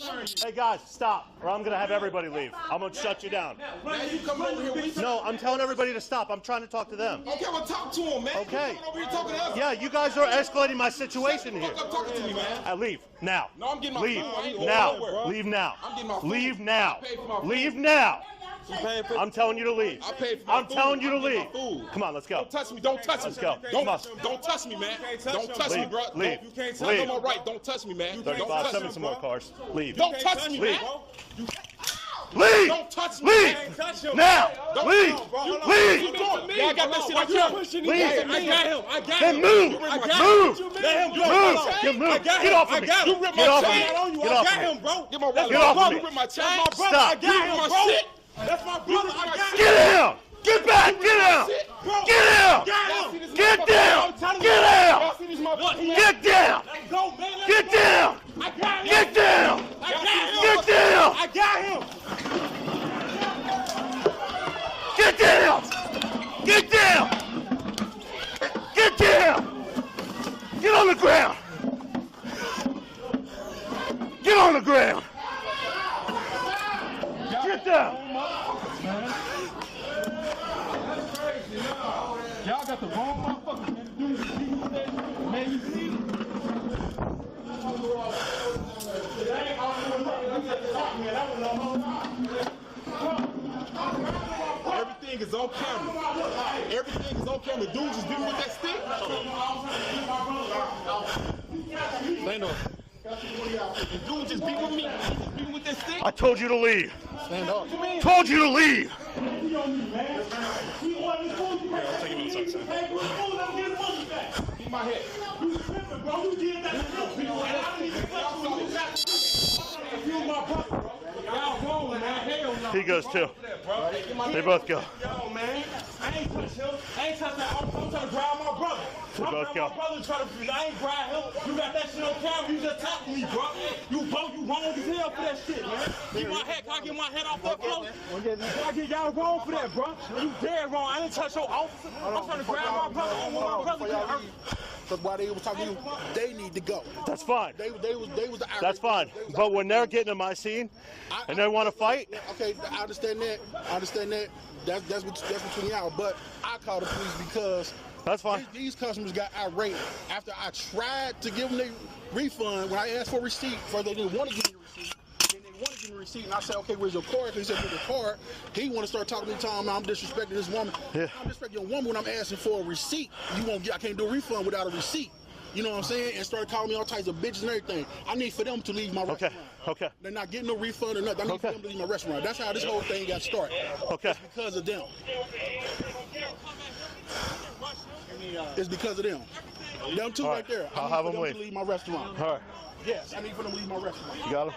Hey guys, stop, or I'm gonna have everybody leave. I'm gonna shut you down. Now you come over here with No, I'm telling everybody to stop. I'm trying to talk to them. Okay, well talk to him, man. Okay. You coming over here talking to us? Yeah, you guys are escalating my situation here. Fuck up talking to me, man. Leave now. No, I'm getting my Leave food. I ain't going now. nowhere. Leave now. I'm getting my food. Leave now. I paid for my food. Leave now. You paying for I'm telling you to leave. I paid for my I'm food. telling you to I'm getting leave. my food. Come on, let's go. Don't touch me. Don't touch me. Let's go. Don't touch me, man. Don't touch me, Leave. bro. Leave. You can't touch Leave. me. I'm all right. Don't touch me, man. Don't 35, touch send me. me some more cars. Leave. Don't touch me, man. Leave. Don't touch me. Leave. Now. Leave. What Leave. you doing? Yeah, I got that shit on camera. Leave. I got him. I got Then him. move. You ripped my Move. chain. Let him go. Move. Get moved. Get off of me. You ripped Get my off of chain. me. I Get off got of me. him, bro. Get my brother. Get off of me. You ripped my chain. Stop. You ripped my shit. That's my brother. I got him. Get down. Get back. Get down. Get down. Get down. Get down. Get down. Get down. Get down. Get down. I got him. Get down. Get down. Get down. Get on the ground. Get on the ground. Get down. Y'all got the wrong motherfucker, man. Man, you see it? Everything is on camera. Everything is on camera. Dude just beating with that stick. Stand up. The dude just beat with me. Beating with that stick. I told you to leave. Stand up. Told you to leave. Beat my head. He goes too. They both go. Yo, man, I ain't touch him. I ain't touch that. I'm trying to grab my brother. They both go. My brother trying to. I ain't grab him. You got that shit on camera. You just talking to me, bro. You wrong as hell for that shit, man. Get my head. Can I get my head off that floor? I get y'all wrong for that, bro. You dead wrong. I didn't touch your officer. I'm trying to grab my brother. I don't want my brother to get hurt. Because while they was talking to you, they need to go. That's fine. They was the That's fine. But when they're getting in my scene and they want to fight, okay, I understand that. That's between y'all. But I called the police because that's fine. These customers got irate after I tried to give them their refund when I asked for a receipt. First they didn't want to give me a receipt. Then they wanted to give me a receipt, and I said, okay, where's your card? He said, where's your card? He want to start talking to me, telling me I'm disrespecting this woman. Yeah. I'm disrespecting a woman when I'm asking for a receipt. I can't do a refund without a receipt. You know what I'm saying? And started calling me all types of bitches and everything. I need for them to leave my restaurant. Okay. They're not getting no refund or nothing. I need for them to leave my restaurant. That's how this whole thing got started. Okay. It's because of them. It's because of them. Them two right there. I'll I have need for them them to leave my restaurant. All right. Yes, I need for them to leave my restaurant. You got him?